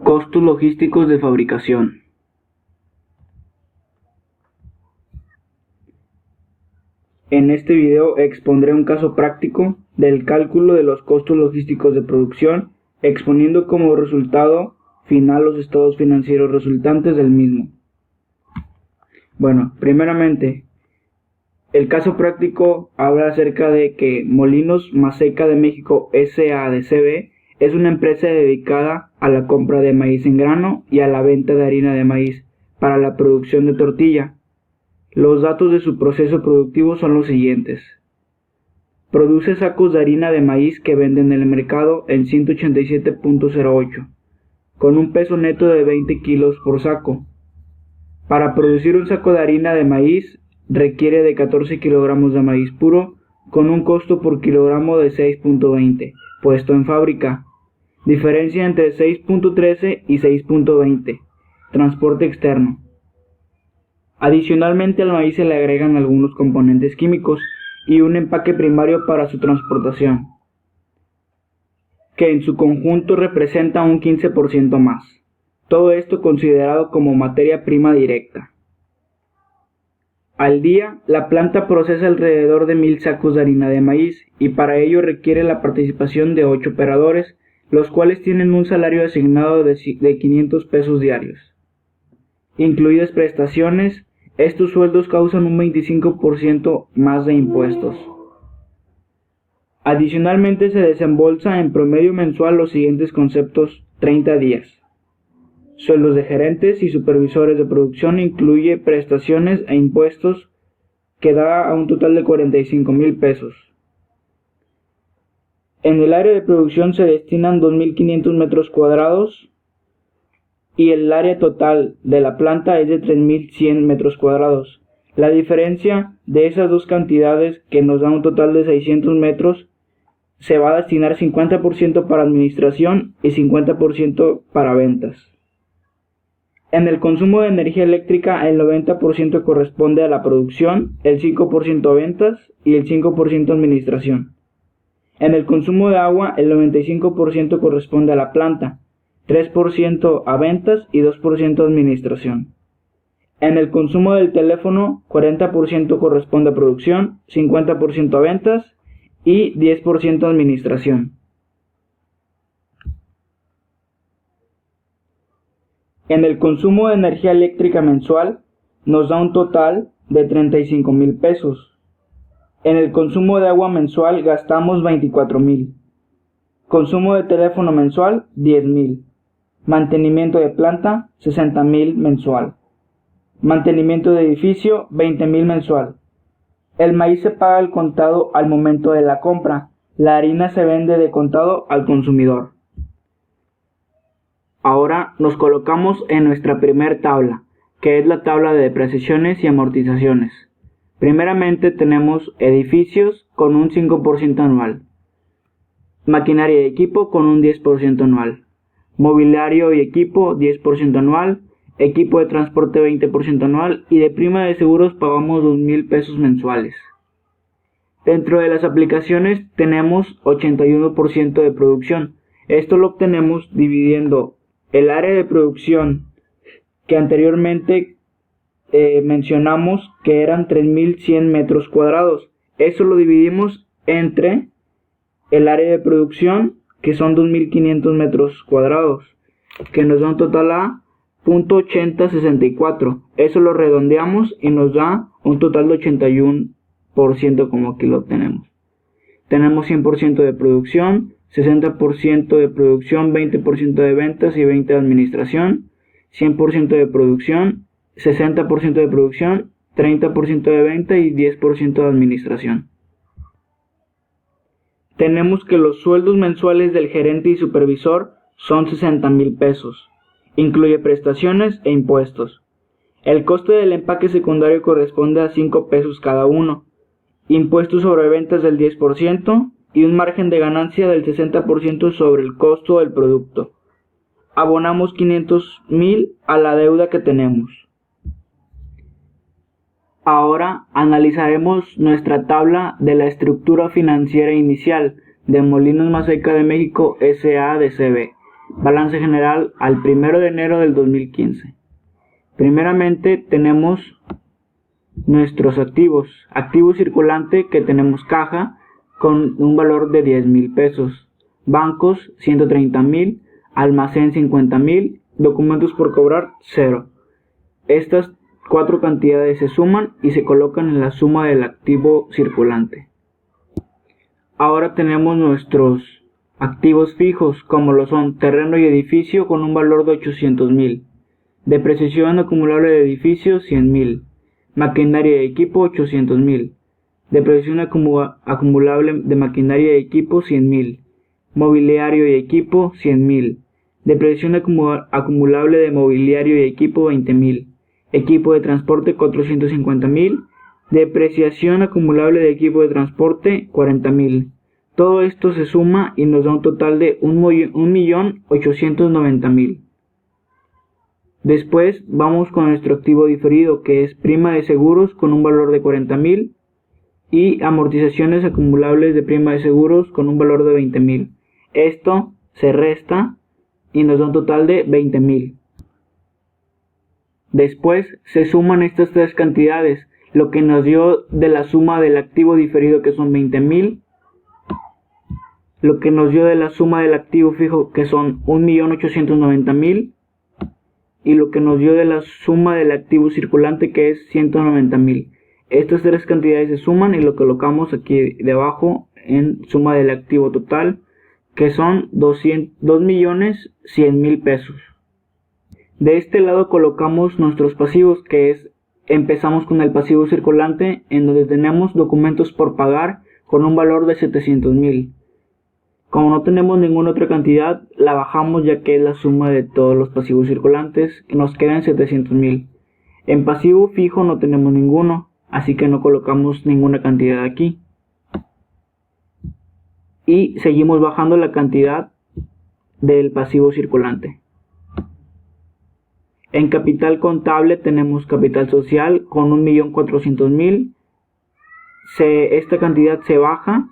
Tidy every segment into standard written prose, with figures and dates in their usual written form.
Costos logísticos de fabricación. En este video expondré un caso práctico del cálculo de los costos logísticos de producción, exponiendo como resultado final los estados financieros resultantes del mismo. Bueno, primeramente, el caso práctico habla acerca de que Molinos Maseca de México S.A.D.C.B. es una empresa dedicada a la compra de maíz en grano y a la venta de harina de maíz para la producción de tortilla. Los datos de su proceso productivo son los siguientes. Produce sacos de harina de maíz que vende en el mercado en 187.08, con un peso neto de 20 kilos por saco. Para producir un saco de harina de maíz requiere de 14 kilogramos de maíz puro, con un costo por kilogramo de 6.20, puesto en fábrica. Diferencia entre 6.13 y 6.20. Transporte externo. Adicionalmente al maíz se le agregan algunos componentes químicos y un empaque primario para su transportación, que en su conjunto representa un 15% más. Todo esto considerado como materia prima directa. Al día, la planta procesa alrededor de 1000 sacos de harina de maíz y para ello requiere la participación de 8 operadores, los cuales tienen un salario asignado de 500 pesos diarios. Incluidas prestaciones, estos sueldos causan un 25% más de impuestos. Adicionalmente se desembolsa en promedio mensual los siguientes conceptos 30 días. Sueldos de gerentes y supervisores de producción incluye prestaciones e impuestos que da a un total de 45,000 pesos. En el área de producción se destinan 2.500 metros cuadrados y el área total de la planta es de 3.100 metros cuadrados. La diferencia de esas dos cantidades, que nos da un total de 600 metros, se va a destinar 50% para administración y 50% para ventas. En el consumo de energía eléctrica, el 90% corresponde a la producción, el 5% a ventas y el 5% a administración. En el consumo de agua, el 95% corresponde a la planta, 3% a ventas y 2% a administración. En el consumo del teléfono, 40% corresponde a producción, 50% a ventas y 10% a administración. En el consumo de energía eléctrica mensual nos da un total de 35,000 pesos. En el consumo de agua mensual gastamos 24,000. Consumo de teléfono mensual 10,000. Mantenimiento de planta 60,000 mensual. Mantenimiento de edificio 20,000 mensual. El maíz se paga al contado al momento de la compra. La harina se vende de contado al consumidor. Ahora nos colocamos en nuestra primer tabla, que es la tabla de depreciaciones y amortizaciones. Primeramente tenemos edificios con un 5% anual, maquinaria y equipo con un 10% anual, mobiliario y equipo 10% anual, equipo de transporte 20% anual y de prima de seguros pagamos 2,000 pesos mensuales. Dentro de las aplicaciones tenemos 81% de producción. Esto lo obtenemos dividiendo el área de producción que anteriormente mencionamos que eran 3.100 metros cuadrados. Eso lo dividimos entre el área de producción, que son 2.500 metros cuadrados, que nos da un total a .8064. Eso lo redondeamos y nos da un total de 81%, como aquí lo obtenemos. Tenemos 100% de producción, 60% de producción, 20% de ventas y 20% de administración, 100% de producción, 60% de producción, 30% de venta y 10% de administración. Tenemos que los sueldos mensuales del gerente y supervisor son 60,000 pesos. Incluye prestaciones e impuestos. El coste del empaque secundario corresponde a 5 pesos cada uno. Impuestos sobre ventas del 10% y un margen de ganancia del 60% sobre el costo del producto. Abonamos 500,000 a la deuda que tenemos. Ahora analizaremos nuestra tabla de la estructura financiera inicial de Molinos Maseca de México S.A.D.C.B. Balance general al 1 de enero del 2015. Primeramente tenemos nuestros activos. Activo circulante, que tenemos caja con un valor de 10,000 pesos. Bancos 130,000. Almacén 50,000. Documentos por cobrar 0. Estas 4 cantidades se suman y se colocan en la suma del activo circulante. Ahora tenemos nuestros activos fijos, como lo son terreno y edificio, con un valor de 800,000. Depreciación acumulable de edificio 100,000. Maquinaria y equipo 800,000. Depreciación acumulable de maquinaria y equipo 100,000. Mobiliario y equipo 100,000. Depreciación acumulable de mobiliario y equipo 20,000. Equipo de transporte 450,000. Depreciación acumulable de equipo de transporte 40,000. Todo esto se suma y nos da un total de 1,890,000. Después vamos con nuestro activo diferido, que es prima de seguros con un valor de 40,000 y amortizaciones acumulables de prima de seguros con un valor de 20,000. Esto se resta y nos da un total de 20,000. Después se suman estas 3 cantidades, lo que nos dio de la suma del activo diferido, que son 20,000, lo que nos dio de la suma del activo fijo, que son 1,890,000, y lo que nos dio de la suma del activo circulante, que es 190,000. Estas 3 cantidades se suman y lo colocamos aquí debajo en suma del activo total, que son 2,100,000 pesos. De este lado colocamos nuestros pasivos, que es, empezamos con el pasivo circulante, en donde tenemos documentos por pagar con un valor de 700,000. Como no tenemos ninguna otra cantidad, la bajamos, ya que es la suma de todos los pasivos circulantes, que nos quedan 700,000. En pasivo fijo no tenemos ninguno, así que no colocamos ninguna cantidad aquí. Y seguimos bajando la cantidad del pasivo circulante. En capital contable tenemos capital social con 1,400,000. Esta cantidad se baja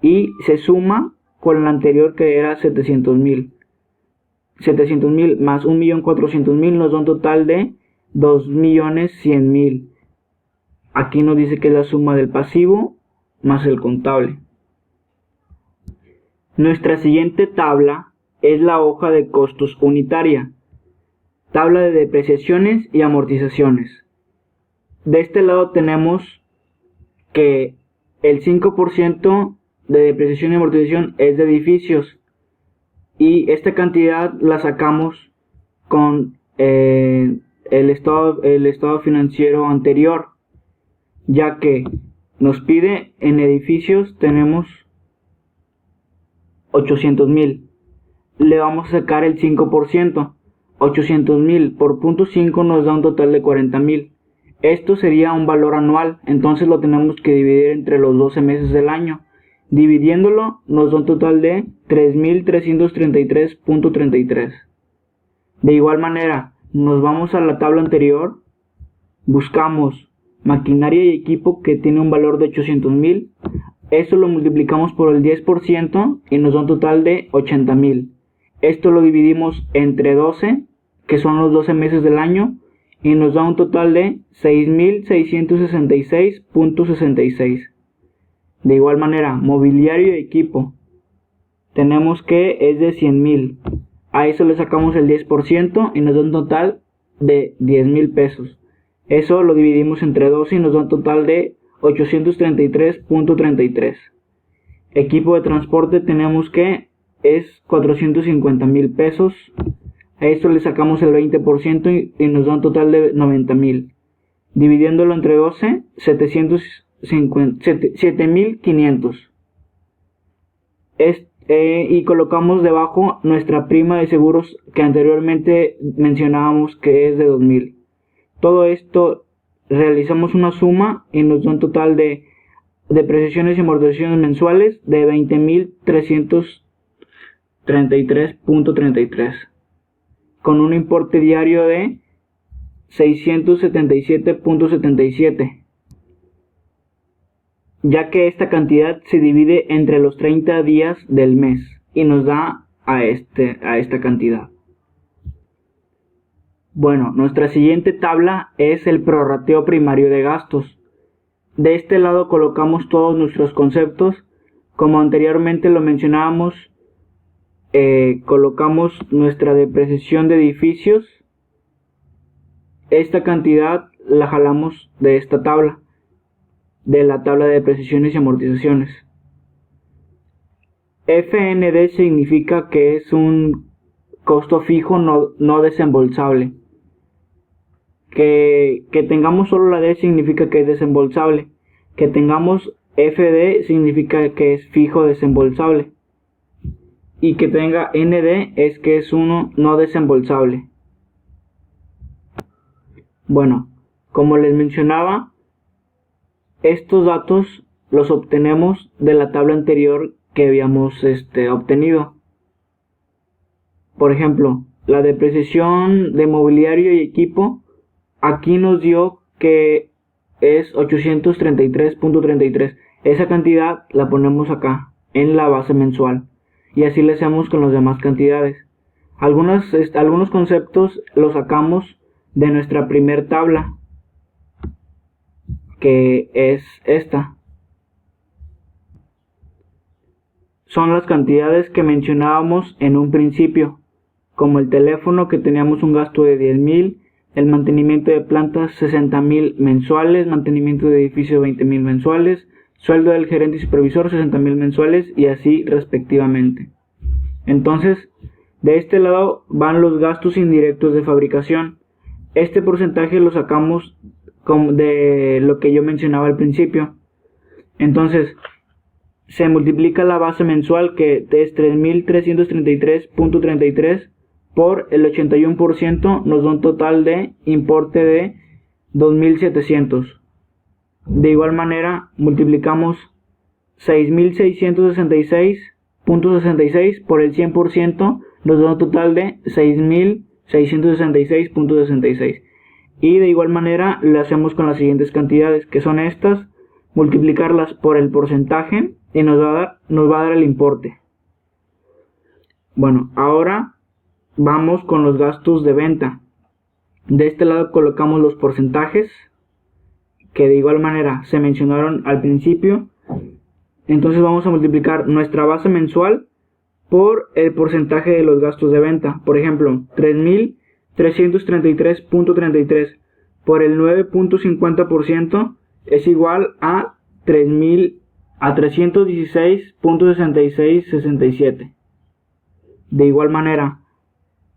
y se suma con la anterior, que era 700,000. 700,000 más 1,400,000 nos da un total de 2,100,000. Aquí nos dice que es la suma del pasivo más el contable. Nuestra siguiente tabla es la hoja de costos unitaria. Tabla de depreciaciones y amortizaciones. De este lado tenemos que el 5% de depreciación y amortización es de edificios, y esta cantidad la sacamos con el estado financiero anterior, ya que nos pide en edificios tenemos 800,000. Le vamos a sacar el 5%. 800,000 por 0.5 nos da un total de 40,000. Esto sería un valor anual, entonces lo tenemos que dividir entre los 12 meses del año. Dividiéndolo nos da un total de 3,333.33. De igual manera, nos vamos a la tabla anterior, buscamos maquinaria y equipo, que tiene un valor de 800,000. Esto lo multiplicamos por el 10% y nos da un total de 80,000. Esto lo dividimos entre 12, que son los 12 meses del año, y nos da un total de 6,666.66. De igual manera, mobiliario y equipo, tenemos que es de 100,000. A eso le sacamos el 10% y nos da un total de 10,000 pesos. Eso lo dividimos entre 12 y nos da un total de 833.33. Equipo de transporte tenemos que es 450,000 pesos. A esto le sacamos el 20% y nos da un total de 90,000. Dividiéndolo entre 12, 7,500. Y colocamos debajo nuestra prima de seguros, que anteriormente mencionábamos que es de 2,000. Todo esto realizamos una suma y nos da un total de depreciaciones y amortizaciones mensuales de 20,333.33, con un importe diario de 677.77, ya que esta cantidad se divide entre los 30 días del mes y nos da a esta cantidad. Bueno, nuestra siguiente tabla es el prorrateo primario de gastos. De este lado colocamos todos nuestros conceptos. Como anteriormente lo mencionábamos, colocamos nuestra depreciación de edificios. Esta cantidad la jalamos de esta tabla, de la tabla de depreciaciones y amortizaciones. FND significa que es un costo fijo no desembolsable. Que tengamos solo la D significa que es desembolsable. Que tengamos FD significa que es fijo desembolsable. Y que tenga ND es que es uno no desembolsable. Bueno, como les mencionaba, estos datos los obtenemos de la tabla anterior que habíamos obtenido. Por ejemplo, la depreciación de mobiliario y equipo aquí nos dio que es 833.33. Esa cantidad la ponemos acá en la base mensual y así le hacemos con las demás cantidades. Algunos conceptos los sacamos de nuestra primer tabla, que es esta. Son las cantidades que mencionábamos en un principio, como el teléfono, que teníamos un gasto de 10,000, el mantenimiento de plantas 60,000 mensuales, mantenimiento de edificio 20,000 mensuales, sueldo del gerente y supervisor 60,000 mensuales y así respectivamente. Entonces, de este lado van los gastos indirectos de fabricación. Este porcentaje lo sacamos de lo que yo mencionaba al principio. Entonces, se multiplica la base mensual, que es 3,333.33, por el 81%, nos da un total de importe de 2,700. De igual manera, multiplicamos 6,666.66 por el 100%, nos da un total de 6,666.66. Y de igual manera lo hacemos con las siguientes cantidades, que son estas, multiplicarlas por el porcentaje y nos va a dar el importe. Bueno, ahora vamos con los gastos de venta. De este lado colocamos los porcentajes, que de igual manera se mencionaron al principio. Entonces vamos a multiplicar nuestra base mensual por el porcentaje de los gastos de venta. Por ejemplo, 3,333.33 por el 9.50% es igual a 316.6667. De igual manera,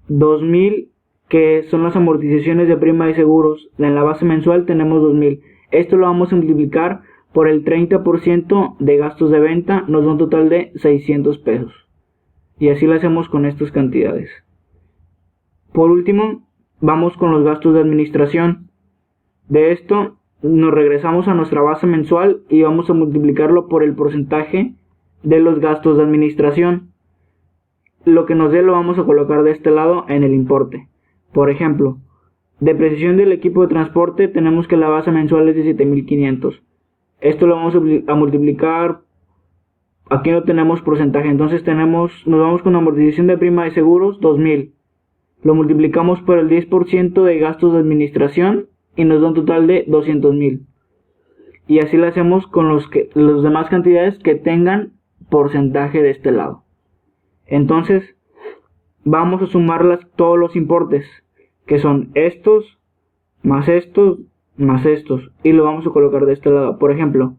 2,000, que son las amortizaciones de prima de seguros, en la base mensual tenemos 2,000. Esto lo vamos a multiplicar por el 30% de gastos de venta, nos da un total de 600 pesos. Y así lo hacemos con estas cantidades. Por último, vamos con los gastos de administración. De esto nos regresamos a nuestra base mensual y vamos a multiplicarlo por el porcentaje de los gastos de administración. Lo que nos dé lo vamos a colocar de este lado en el importe. Por ejemplo, depreciación del equipo de transporte, tenemos que la base mensual es de 7,500. Esto lo vamos a multiplicar, aquí no tenemos porcentaje, entonces nos vamos con amortización de prima de seguros, 2,000. Lo multiplicamos por el 10% de gastos de administración y nos da un total de 200,000. Y así lo hacemos con los demás cantidades que tengan porcentaje de este lado. Entonces, vamos a sumarlas todos los importes, que son estos, más estos, más estos, y lo vamos a colocar de este lado. Por ejemplo,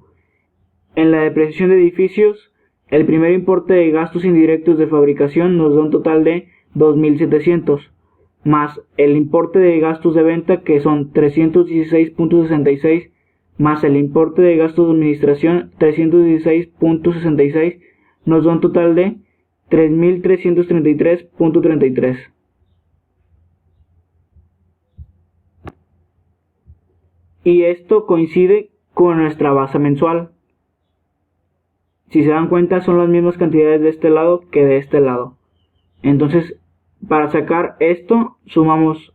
en la depreciación de edificios, el primer importe de gastos indirectos de fabricación nos da un total de 2,700, más el importe de gastos de venta, que son 316.66, más el importe de gastos de administración, 316.66, nos da un total de 3,333.33. Y esto coincide con nuestra base mensual. Si se dan cuenta, son las mismas cantidades de este lado que de este lado. Entonces, para sacar esto, sumamos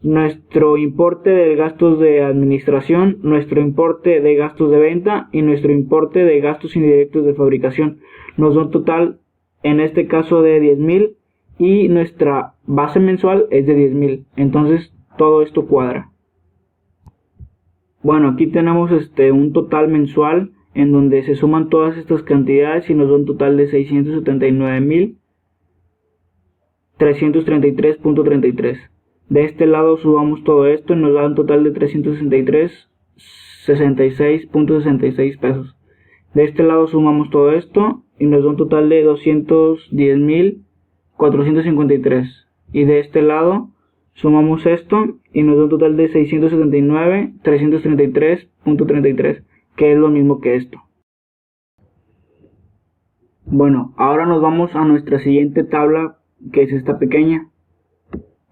nuestro importe de gastos de administración, nuestro importe de gastos de venta y nuestro importe de gastos indirectos de fabricación. Nos da un total en este caso de 10,000, y nuestra base mensual es de 10,000. Entonces todo esto cuadra. Bueno, aquí tenemos un total mensual en donde se suman todas estas cantidades y nos da un total de 679,333.33. De este lado sumamos todo esto y nos da un total de 363,66.66 pesos. De este lado sumamos todo esto y nos da un total de 210,453. Y de este lado sumamos esto y nos da un total de 679,333.33, que es lo mismo que esto. Bueno, ahora nos vamos a nuestra siguiente tabla, que es esta pequeña.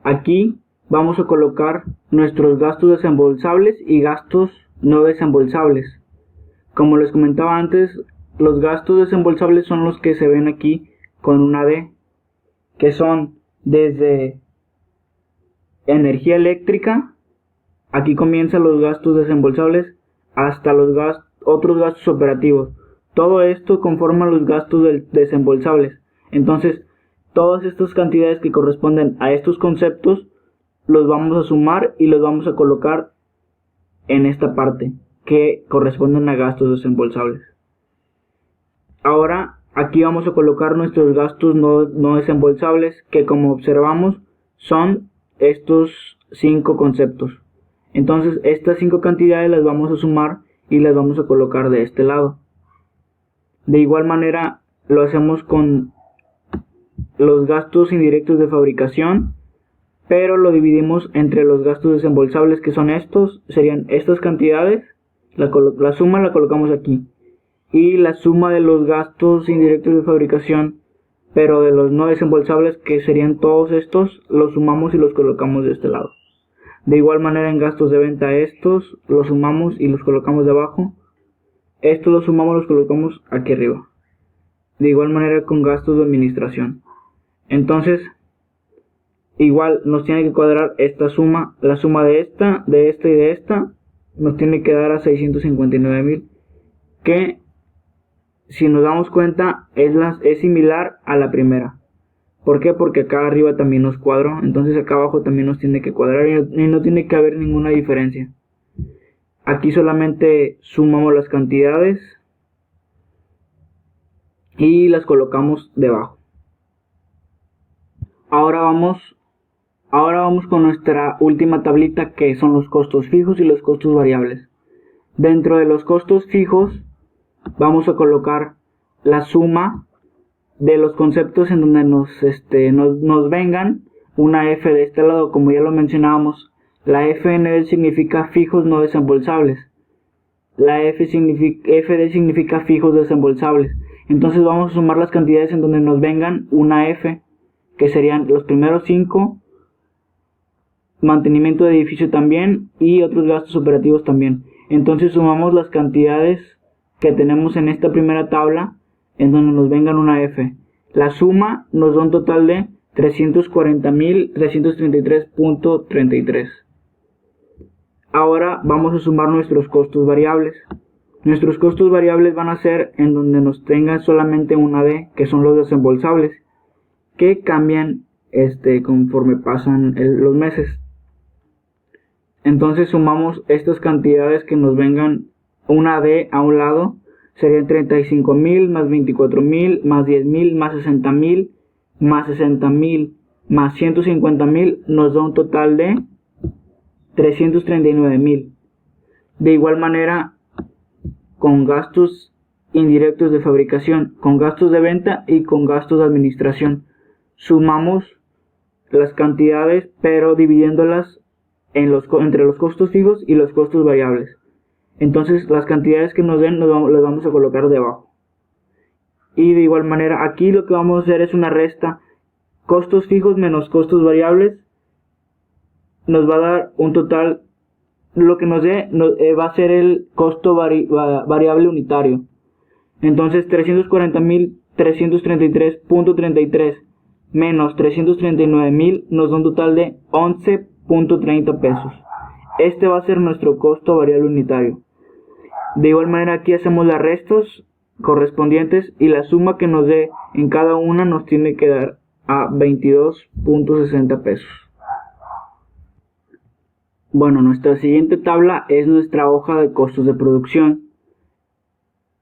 Aquí vamos a colocar nuestros gastos desembolsables y gastos no desembolsables. Como les comentaba antes, los gastos desembolsables son los que se ven aquí con una D, que son desde energía eléctrica, aquí comienzan los gastos desembolsables, hasta los otros gastos operativos. Todo esto conforma los gastos desembolsables. Entonces, todas estas cantidades que corresponden a estos conceptos los vamos a sumar y los vamos a colocar en esta parte que corresponden a gastos desembolsables. Ahora aquí vamos a colocar nuestros gastos no desembolsables, que como observamos son estos 5 conceptos. Entonces estas 5 cantidades las vamos a sumar y las vamos a colocar de este lado. De igual manera lo hacemos con los gastos indirectos de fabricación, pero lo dividimos entre los gastos desembolsables, que son estos, serían estas cantidades, la suma la colocamos aquí, y la suma de los gastos indirectos de fabricación, pero de los no desembolsables, que serían todos estos, los sumamos y los colocamos de este lado. De igual manera en gastos de venta, estos los sumamos y los colocamos debajo, estos los sumamos y los colocamos aquí arriba. De igual manera con gastos de administración. Entonces igual nos tiene que cuadrar esta suma, la suma de esta y de esta nos tiene que dar a 659,000, que si nos damos cuenta es similar a la primera. ¿Por qué? Porque acá arriba también nos cuadró, entonces acá abajo también nos tiene que cuadrar y no tiene que haber ninguna diferencia. Aquí solamente sumamos las cantidades y las colocamos debajo. Ahora vamos con nuestra última tablita, que son los costos fijos y los costos variables. Dentro de los costos fijos vamos a colocar la suma de los conceptos en donde nos vengan una F de este lado. Como ya lo mencionábamos, la FND significa fijos no desembolsables, la FD significa fijos desembolsables. Entonces vamos a sumar las cantidades en donde nos vengan una F, que serían los primeros 5, mantenimiento de edificio también y otros gastos operativos también. Entonces sumamos las cantidades que tenemos en esta primera tabla en donde nos vengan una F. La suma nos da un total de 340,333.33. Ahora vamos a sumar nuestros costos variables. Nuestros costos variables van a ser en donde nos tenga solamente una D, que son los desembolsables, que cambian conforme pasan los meses. Entonces sumamos estas cantidades que nos vengan una D a un lado, serían 35,000 más 24,000 más 10,000 más 60,000 más 60,000 más 150,000, nos da un total de 339,000. De igual manera con gastos indirectos de fabricación, con gastos de venta y con gastos de administración, sumamos las cantidades pero dividiéndolas entre los costos fijos y los costos variables. Entonces las cantidades que nos den las vamos a colocar debajo. Y de igual manera aquí lo que vamos a hacer es una resta. Costos fijos menos costos variables nos va a dar un total. Lo que nos dé va a ser el costo variable unitario. Entonces 340,333.33 menos 339,000 nos da un total de 11.30 pesos. Va a ser nuestro costo variable unitario. De igual manera aquí hacemos las restas. correspondientes y la suma que nos dé en cada una nos tiene que dar a 22.60 pesos. Bueno, nuestra siguiente tabla es nuestra hoja de costos de producción.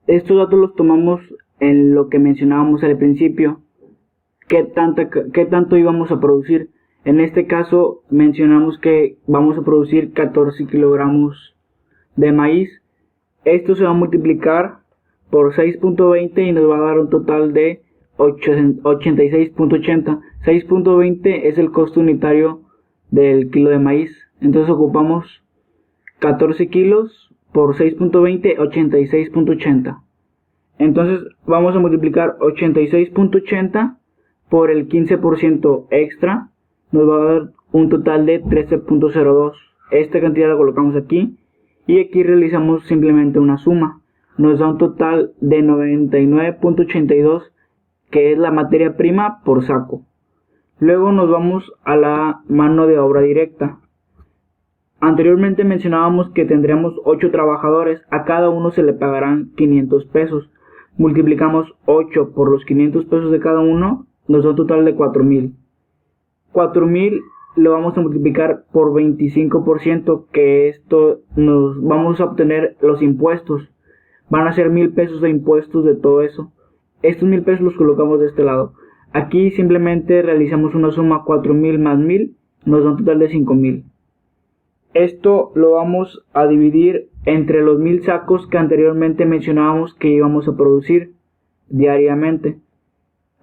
Estos datos los tomamos en lo que mencionábamos al principio, qué tanto íbamos a producir. En este caso mencionamos que vamos a producir 14 kilogramos de maíz. Esto se va a multiplicar por 6.20 y nos va a dar un total de 86.80. 6.20 es el costo unitario del kilo de maíz. Entonces ocupamos 14 kilos por 6.20, 86.80. Entonces vamos a multiplicar 86.80 por el 15% extra. Nos va a dar un total de 13.02. Esta cantidad la colocamos aquí y aquí realizamos simplemente una suma. Nos da un total de 99.82, que es la materia prima por saco. Luego nos vamos a la mano de obra directa. Anteriormente mencionábamos que tendríamos 8 trabajadores, a cada uno se le pagarán 500 pesos. Multiplicamos 8 por los 500 pesos de cada uno, nos da un total de 4,000. 4,000 lo vamos a multiplicar por 25%, que esto nos vamos a obtener los impuestos. Van a ser 1,000 pesos de impuestos de todo eso. Estos 1,000 pesos los colocamos de este lado. Aquí simplemente realizamos una suma, 4,000 más 1,000, nos da un total de 5,000. Esto lo vamos a dividir entre los 1,000 sacos que anteriormente mencionábamos que íbamos a producir diariamente.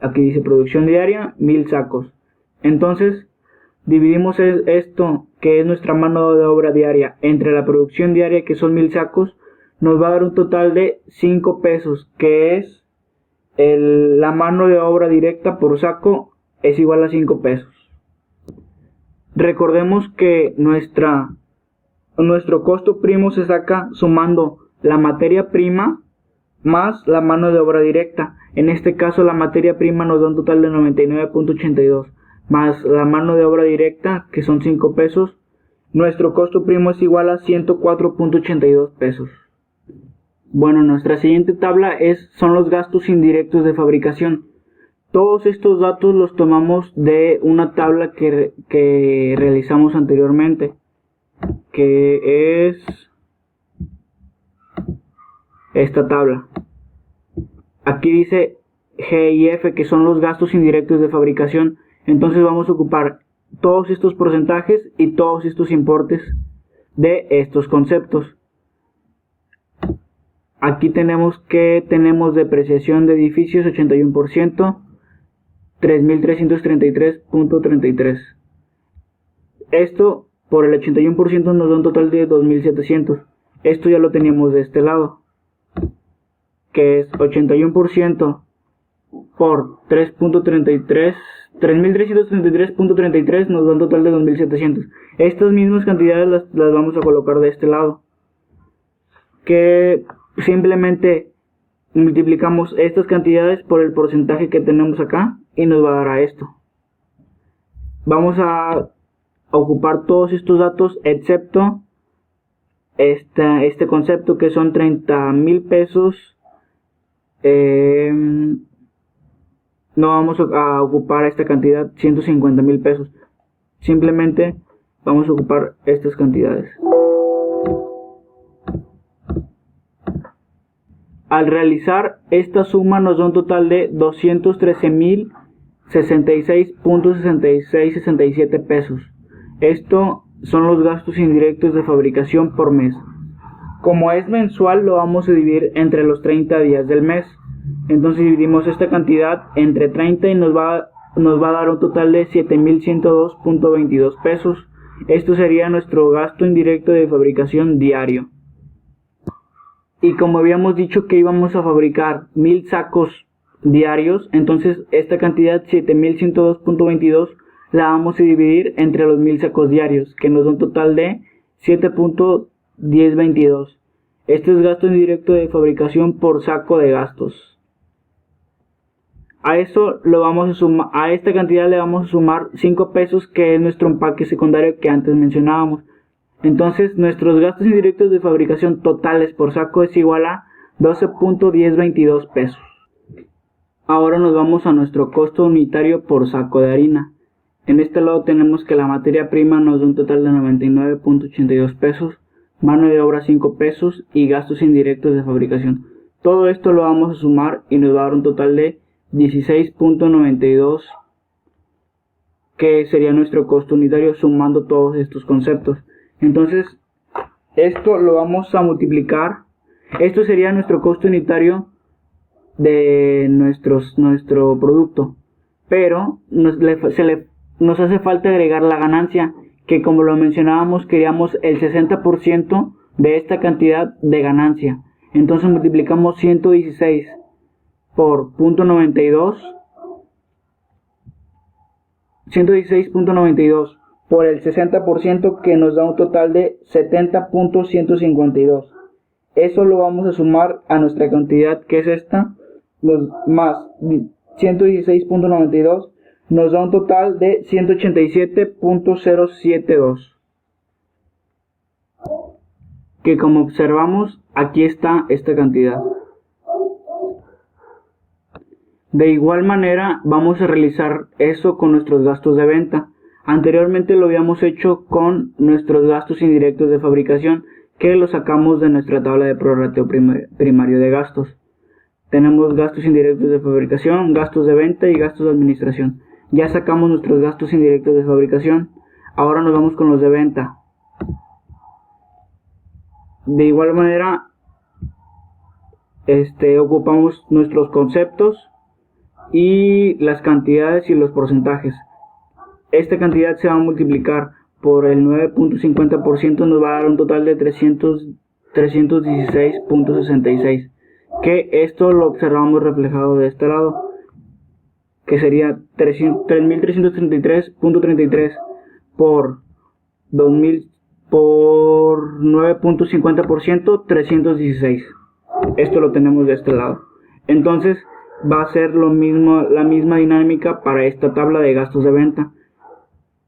Aquí dice producción diaria, 1,000 sacos. Entonces dividimos esto, que es nuestra mano de obra diaria, entre la producción diaria, que son 1,000 sacos. Nos va a dar un total de 5 pesos, que es la mano de obra directa por saco, es igual a 5 pesos. Recordemos que nuestro costo primo se saca sumando la materia prima más la mano de obra directa. En este caso la materia prima nos da un total de 99.82 más la mano de obra directa, que son 5 pesos. Nuestro costo primo es igual a 104.82 pesos. Bueno, nuestra siguiente tabla son los gastos indirectos de fabricación. Todos estos datos los tomamos de una tabla que realizamos anteriormente, que es esta tabla. Aquí dice G y F, que son los gastos indirectos de fabricación. Entonces vamos a ocupar todos estos porcentajes y todos estos importes de estos conceptos. Aquí tenemos que tenemos depreciación de edificios 81%, 3.333.33. Esto por el 81% nos da un total de 2.700. Esto ya lo teníamos de este lado, que es 81% por 3.333.33 nos da un total de 2.700. Estas mismas cantidades las vamos a colocar de este lado, que simplemente multiplicamos estas cantidades por el porcentaje que tenemos acá y nos va a dar a esto. Vamos a ocupar todos estos datos excepto este concepto, que son 30,000 pesos. No vamos a ocupar esta cantidad, 150,000 pesos. Simplemente vamos a ocupar estas cantidades. Al realizar esta suma nos da un total de 213,066.6667 pesos. Esto son los gastos indirectos de fabricación por mes. Como es mensual, lo vamos a dividir entre los 30 días del mes. Entonces dividimos esta cantidad entre 30 y nos va a dar un total de 7,102.22 pesos. Esto sería nuestro gasto indirecto de fabricación diario. Y como habíamos dicho que íbamos a fabricar 1,000 sacos diarios, entonces esta cantidad 7,102.22 la vamos a dividir entre los 1,000 sacos diarios, que nos da un total de 7.1022. Este es gasto indirecto de fabricación por saco de gastos. A eso a esta cantidad le vamos a sumar 5 pesos, que es nuestro empaque secundario que antes mencionábamos. Entonces nuestros gastos indirectos de fabricación totales por saco es igual a 12.1022 pesos. Ahora nos vamos a nuestro costo unitario por saco de harina. En este lado tenemos que la materia prima nos da un total de 99.82 pesos, mano de obra 5 pesos y gastos indirectos de fabricación. Todo esto lo vamos a sumar y nos va a dar un total de 16.92, que sería nuestro costo unitario sumando todos estos conceptos. Entonces, esto lo vamos a multiplicar. Esto sería nuestro costo unitario de nuestro producto, pero nos hace falta agregar la ganancia, que como lo mencionábamos queríamos el 60% de esta cantidad de ganancia. Entonces multiplicamos 116 por 116.92 por el 60%, que nos da un total de 70.152. Eso lo vamos a sumar a nuestra cantidad, que es esta, más 116.92, nos da un total de 187.072, que como observamos aquí está esta cantidad. De igual manera vamos a realizar eso con nuestros gastos de venta. Anteriormente lo habíamos hecho con nuestros gastos indirectos de fabricación, que los sacamos de nuestra tabla de prorrateo primario de gastos. Tenemos gastos indirectos de fabricación, gastos de venta y gastos de administración. Ya sacamos nuestros gastos indirectos de fabricación. Ahora nos vamos con los de venta. De igual manera, ocupamos nuestros conceptos y las cantidades y los porcentajes. Esta cantidad se va a multiplicar por el 9.50%, nos va a dar un total de 316.66, que esto lo observamos reflejado de este lado, que sería 3.333.33 por 9.50%, 316. Esto lo tenemos de este lado. Entonces va a ser lo mismo, la misma dinámica para esta tabla de gastos de venta.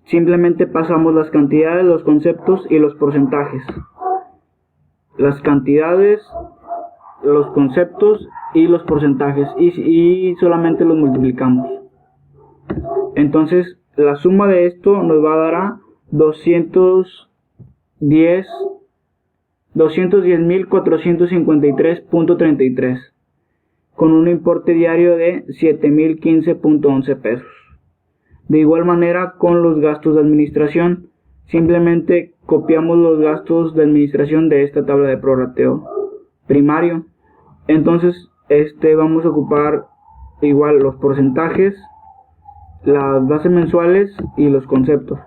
Simplemente pasamos las cantidades, los conceptos y los porcentajes. Las cantidades, los conceptos y los porcentajes, y solamente los multiplicamos. Entonces la suma de esto nos va a dar a 210.453.33, con un importe diario de 7.015.11 pesos. De igual manera con los gastos de administración, simplemente copiamos los gastos de administración de esta tabla de prorrateo primario. Entonces vamos a ocupar igual los porcentajes, las bases mensuales y los conceptos.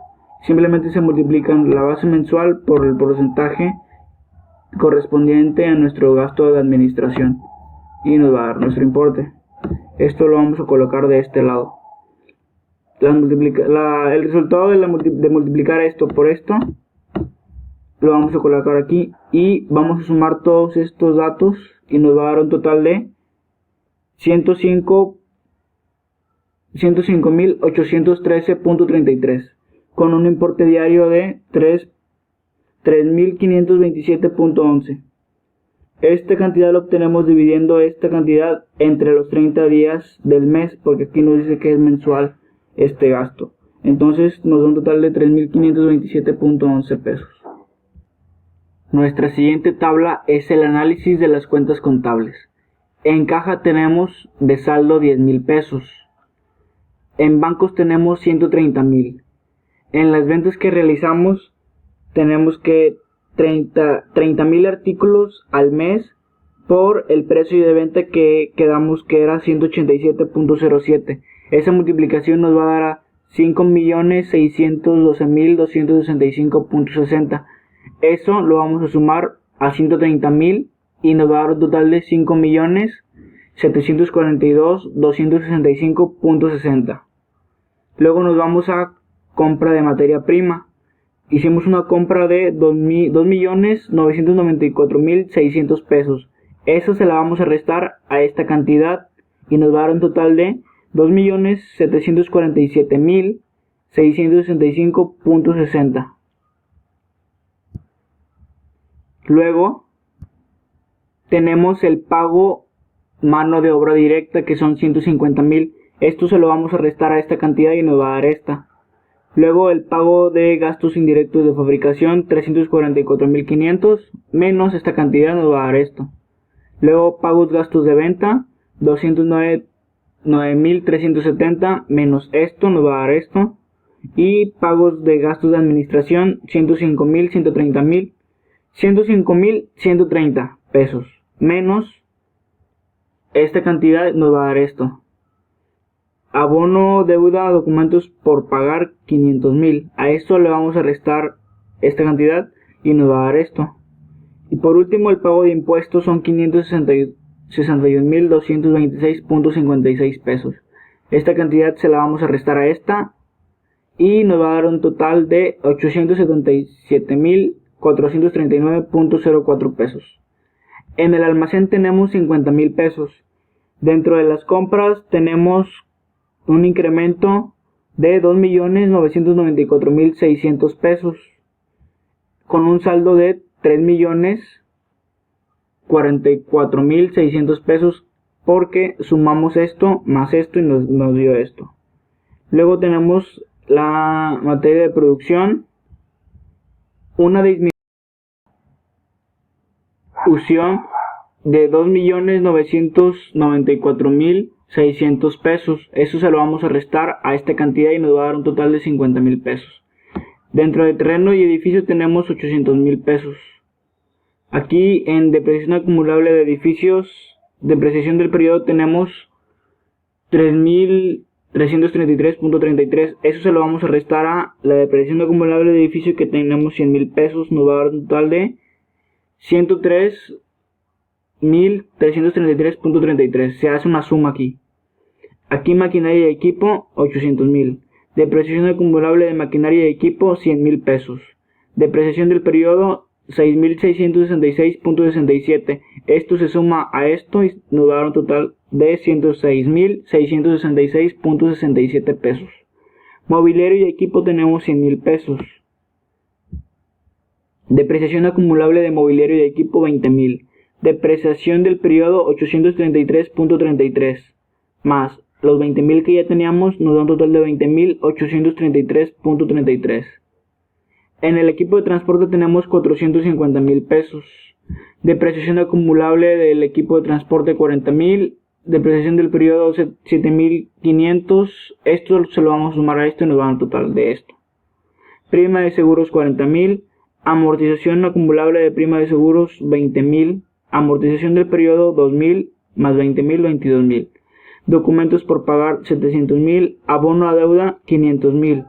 Simplemente se multiplican la base mensual por el porcentaje correspondiente a nuestro gasto de administración y nos va a dar nuestro importe. Esto lo vamos a colocar de este lado. El resultado de multiplicar esto por esto lo vamos a colocar aquí y vamos a sumar todos estos datos y nos va a dar un total de 105.813.33, con un importe diario de 3.527.11. Esta cantidad la obtenemos dividiendo esta cantidad entre los 30 días del mes, porque aquí nos dice que es mensual este gasto. Entonces nos da un total de 3.527.11 pesos. Nuestra siguiente tabla es el análisis de las cuentas contables. En caja tenemos de saldo 10.000 pesos. En bancos tenemos 130.000. En las ventas que realizamos tenemos que 30.000 artículos al mes por el precio de venta que quedamos que era 187.07. Esa multiplicación nos va a dar a 5.612.265.60. Eso lo vamos a sumar a 130.000 y nos va a dar un total de 5.742.265.60. Luego nos vamos a compra de materia prima. Hicimos una compra de 2.994.600 pesos. Eso se la vamos a restar a esta cantidad y nos va a dar un total de 2.747.665.60. Luego tenemos el pago mano de obra directa, que son 150,000. Esto se lo vamos a restar a esta cantidad y nos va a dar esta. Luego el pago de gastos indirectos de fabricación, 344,500, menos esta cantidad nos va a dar esto. Luego pagos gastos de venta, 209,370, menos esto nos va a dar esto. Y pagos de gastos de administración, 105,130 pesos, menos esta cantidad nos va a dar esto. Abono, deuda, documentos por pagar, 500,000. A esto le vamos a restar esta cantidad y nos va a dar esto. Y por último, el pago de impuestos son 561,226.56 pesos. Esta cantidad se la vamos a restar a esta y nos va a dar un total de 877,439.04 pesos. En el almacén tenemos 50,000 pesos. Dentro de las compras tenemos un incremento de 2,994,600 pesos, con un saldo de 3,044,600 pesos, porque sumamos esto más esto y nos dio esto. Luego tenemos la materia de producción, una disminución de 2,994,600 pesos. Eso se lo vamos a restar a esta cantidad y nos va a dar un total de 50,000 pesos. Dentro de terreno y edificio tenemos 800,000 pesos. Aquí en depreciación acumulable de edificios, depreciación del periodo, tenemos 3,333.33. Eso se lo vamos a restar a la depreciación acumulable de edificio, que tenemos 100,000 pesos. Nos va a dar un total de 103,333.33. Se hace una suma aquí. Aquí maquinaria y equipo, 800,000. Depreciación acumulable de maquinaria y equipo, 100,000 pesos. Depreciación del periodo, 6,666.67. Esto se suma a esto y nos va a dar un total de 106,666.67 pesos. Mobiliario y equipo tenemos 100,000 pesos. Depreciación acumulable de mobiliario y equipo, 20,000. Depreciación del periodo, 833.33, más los 20,000 que ya teníamos, nos da un total de 20,833.33. En el equipo de transporte tenemos 450,000 pesos. Depreciación acumulable del equipo de transporte, 40,000. Depreciación del periodo, 7,500. Esto se lo vamos a sumar a esto y nos va a dar un total de esto. Prima de seguros, 40,000. Amortización acumulable de prima de seguros, 20,000. Amortización del periodo, 2,000, más 20,000, 22,000. Documentos por pagar, 700,000. Abono a deuda, 500,000.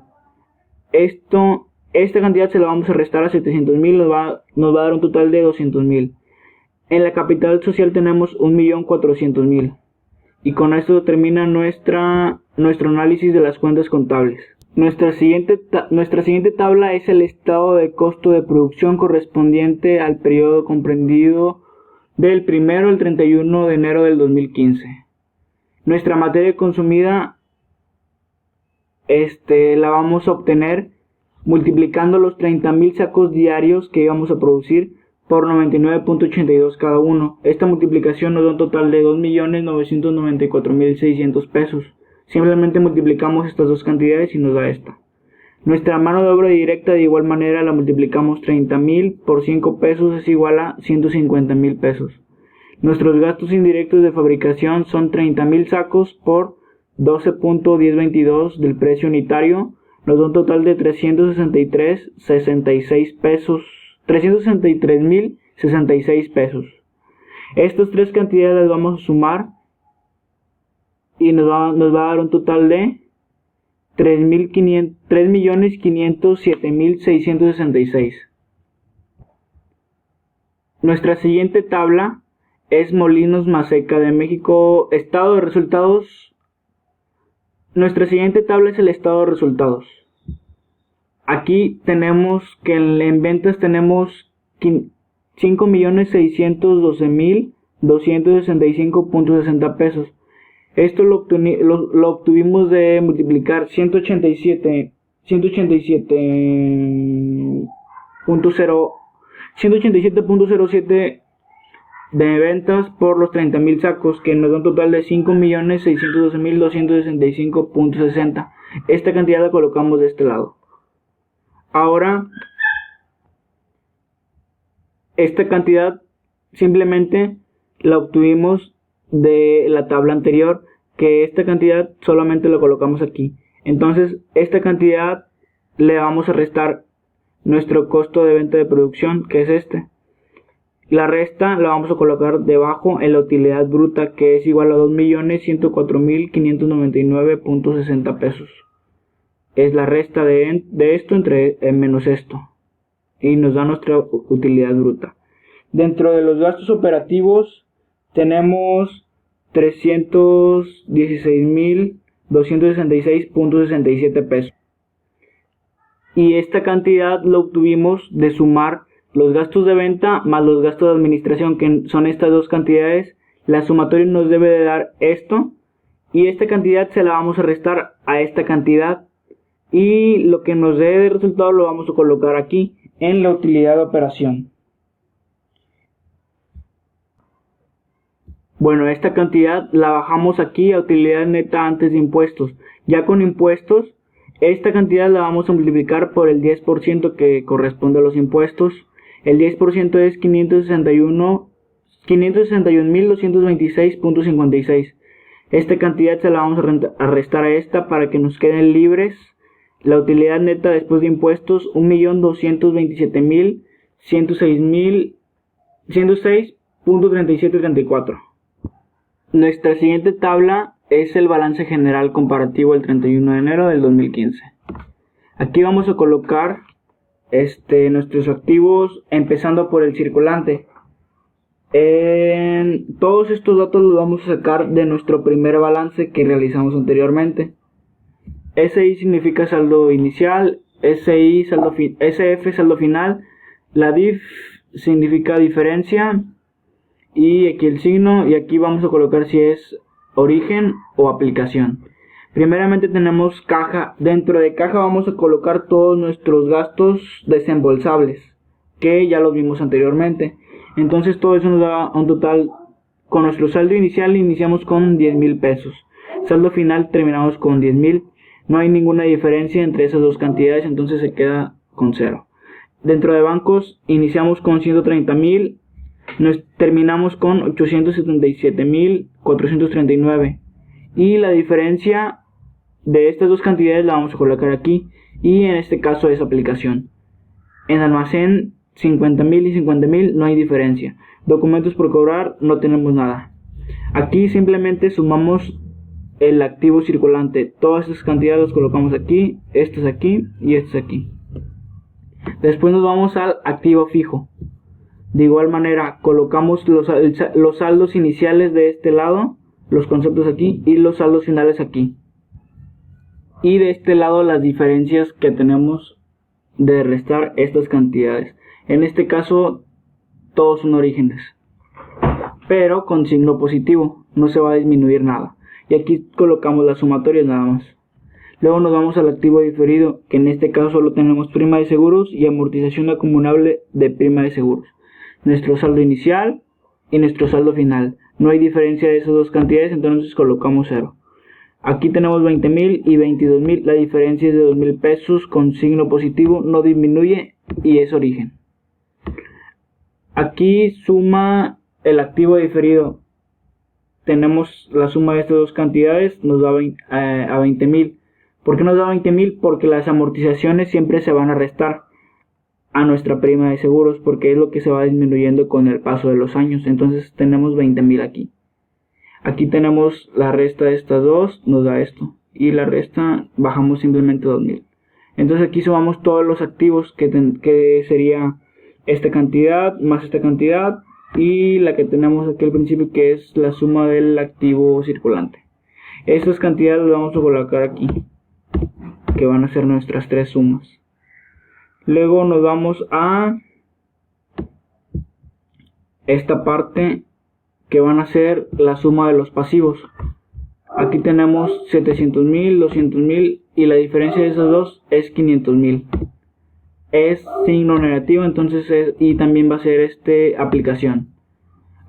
Esta cantidad se la vamos a restar a 700,000, nos va a dar un total de 200,000. En la capital social tenemos 1,400,000. Y con esto termina nuestro análisis de las cuentas contables. Nuestra siguiente tabla es el estado de costo de producción correspondiente al periodo comprendido del 1 al 31 de enero del 2015. Nuestra materia consumida la vamos a obtener multiplicando los 30,000 sacos diarios que íbamos a producir por 99.82 cada uno. Esta multiplicación nos da un total de 2,994,600 pesos. Simplemente multiplicamos estas dos cantidades y nos da esta. Nuestra mano de obra directa, de igual manera, la multiplicamos. 30,000 por 5 pesos es igual a 150,000 pesos. Nuestros gastos indirectos de fabricación son 30,000 sacos por 12.1022 del precio unitario. Nos da un total de 363,66 pesos. 363,066 pesos. Estas tres cantidades las vamos a sumar y nos va a dar un total de 3,507,666. Nuestra siguiente tabla es Molinos Maseca de México, estado de resultados. Nuestra siguiente tabla es el estado de resultados. Aquí tenemos que en ventas tenemos 5,612,265.60 pesos. Esto lo obtuvimos de multiplicar 187.07 de ventas por los 30,000 sacos, que nos da un total de 5,612,265.60. Esta cantidad la colocamos de este lado. Ahora, esta cantidad simplemente la obtuvimos de la tabla anterior, que esta cantidad solamente la colocamos aquí. Entonces, esta cantidad le vamos a restar nuestro costo de venta de producción, que es este. La resta la vamos a colocar debajo en la utilidad bruta, que es igual a 2,104,599.60 pesos. Es la resta de esto entre menos esto, y nos da nuestra utilidad bruta. Dentro de los gastos operativos tenemos 316,266.67 pesos. Y esta cantidad la obtuvimos de sumar los gastos de venta más los gastos de administración, que son estas dos cantidades. La sumatoria nos debe de dar esto, y esta cantidad se la vamos a restar a esta cantidad, y lo que nos dé de resultado lo vamos a colocar aquí en la utilidad de operación. Bueno, esta cantidad la bajamos aquí a utilidad neta antes de impuestos. Ya con impuestos, esta cantidad la vamos a multiplicar por el 10% que corresponde a los impuestos. El 10% es 561,226.56. Esta cantidad se la vamos a restar a esta para que nos queden libres. La utilidad neta después de impuestos, 1,227,106.3734. Nuestra siguiente tabla es el balance general comparativo del 31 de enero del 2015. Aquí vamos a colocar nuestros activos, empezando por el circulante. Todos estos datos los vamos a sacar de nuestro primer balance que realizamos anteriormente. SI significa saldo inicial, SF saldo final, la DIF significa diferencia, y aquí el signo, y aquí vamos a colocar si es origen o aplicación. Primeramente tenemos caja. Dentro de caja vamos a colocar todos nuestros gastos desembolsables, que ya los vimos anteriormente. Entonces todo eso nos da un total. Con nuestro saldo inicial iniciamos con 10,000 pesos, saldo final terminamos con 10,000. No hay ninguna diferencia entre esas dos cantidades, entonces se queda con 0. Dentro de bancos iniciamos con 130,000, terminamos con 877,439, y la diferencia de estas dos cantidades la vamos a colocar aquí, y en este caso es aplicación. En almacén 50,000 y 50,000 no hay diferencia. Documentos por cobrar no tenemos nada. Aquí simplemente sumamos el activo circulante. Todas estas cantidades las colocamos aquí, estas aquí y estas aquí. Después nos vamos al activo fijo. De igual manera colocamos los saldos iniciales de este lado, los conceptos aquí, y los saldos finales aquí. Y de este lado las diferencias que tenemos de restar estas cantidades. En este caso todos son orígenes, pero con signo positivo, no se va a disminuir nada. Y aquí colocamos las sumatorias nada más. Luego nos vamos al activo diferido, que en este caso solo tenemos prima de seguros y amortización acumulable de prima de seguros. Nuestro saldo inicial y nuestro saldo final. No hay diferencia de esas dos cantidades, entonces colocamos 0. Aquí tenemos 20,000 y 22,000. La diferencia es de 2,000 pesos con signo positivo, no disminuye y es origen. Aquí suma el activo diferido. Tenemos la suma de estas dos cantidades, nos da a 20,000. ¿Por qué nos da 20,000? Porque las amortizaciones siempre se van a restar a nuestra prima de seguros, porque es lo que se va disminuyendo con el paso de los años. Entonces tenemos 20,000 aquí. Aquí tenemos la resta de estas dos, nos da esto, y la resta bajamos simplemente 2,000. Entonces aquí sumamos todos los activos, que sería esta cantidad más esta cantidad, y la que tenemos aquí al principio, que es la suma del activo circulante. Estas cantidades las vamos a colocar aquí, que van a ser nuestras tres sumas. Luego nos vamos a esta parte, que van a ser la suma de los pasivos. Aquí tenemos 700,000, 200,000, y la diferencia de esos dos es 500,000. Es signo negativo, entonces y también va a ser aplicación.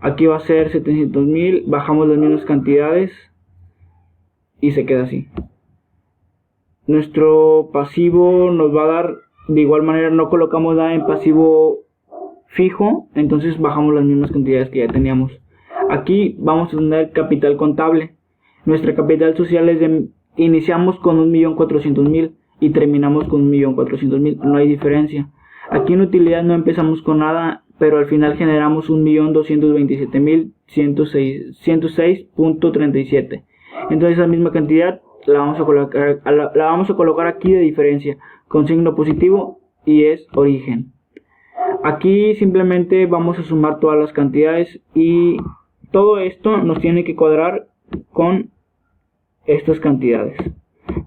Aquí va a ser 700,000, bajamos las mismas cantidades y se queda así. Nuestro pasivo nos va a dar, de igual manera no colocamos nada en pasivo fijo, entonces bajamos las mismas cantidades que ya teníamos. Aquí vamos a tener capital contable. Nuestra capital social es iniciamos con 1.400.000 y terminamos con 1.400.000, no hay diferencia. Aquí en utilidad no empezamos con nada, pero al final generamos 1.227.106.37. Entonces esa misma cantidad la vamos a colocar aquí de diferencia con signo positivo y es origen. Aquí simplemente vamos a sumar todas las cantidades y todo esto nos tiene que cuadrar con estas cantidades.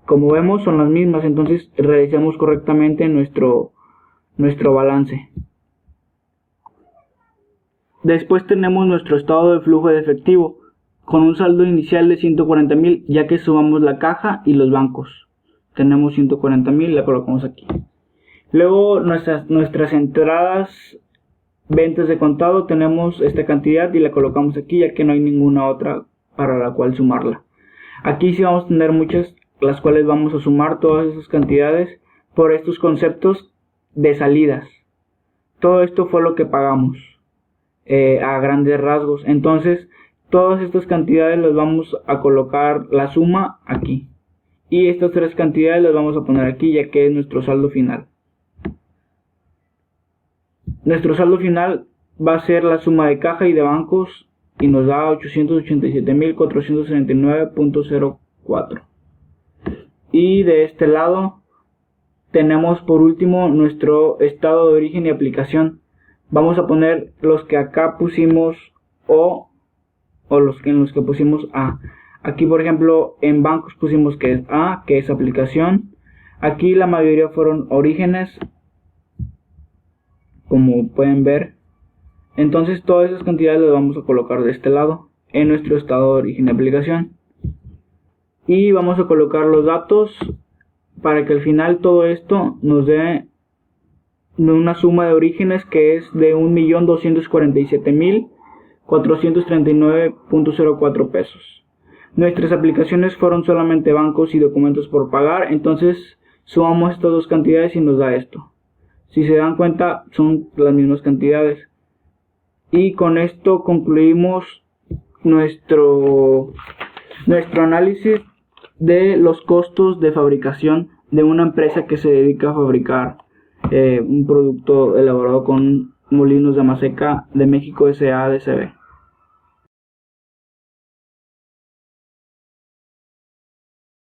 Como vemos son las mismas, entonces realizamos correctamente nuestro balance. Después tenemos nuestro estado de flujo de efectivo con un saldo inicial de 140,000, ya que sumamos la caja y los bancos. Tenemos 140,000, la colocamos aquí. Luego nuestras entradas, ventas de contado, tenemos esta cantidad y la colocamos aquí, ya que no hay ninguna otra para la cual sumarla. Aquí sí vamos a tener muchas, las cuales vamos a sumar todas esas cantidades por estos conceptos de salidas. Todo esto fue lo que pagamos a grandes rasgos. Entonces todas estas cantidades las vamos a colocar la suma aquí y estas tres cantidades las vamos a poner aquí, ya que es nuestro saldo final. Nuestro saldo final va a ser la suma de caja y de bancos y nos da 887.479.04. Y de este lado tenemos por último nuestro estado de origen y aplicación. Vamos a poner los que acá pusimos O los que en los que pusimos A. Aquí por ejemplo en bancos pusimos que es A, que es aplicación. Aquí la mayoría fueron orígenes, como pueden ver. Entonces todas esas cantidades las vamos a colocar de este lado en nuestro estado de origen y aplicación. Y vamos a colocar los datos para que al final todo esto nos dé una suma de orígenes que es de 1.247.439.04 pesos. Nuestras aplicaciones fueron solamente bancos y documentos por pagar, entonces sumamos estas dos cantidades y nos da esto. Si se dan cuenta son las mismas cantidades. Y con esto concluimos nuestro análisis de los costos de fabricación de una empresa que se dedica a fabricar un producto elaborado con Molinos de Maseca de México S.A. ADCB.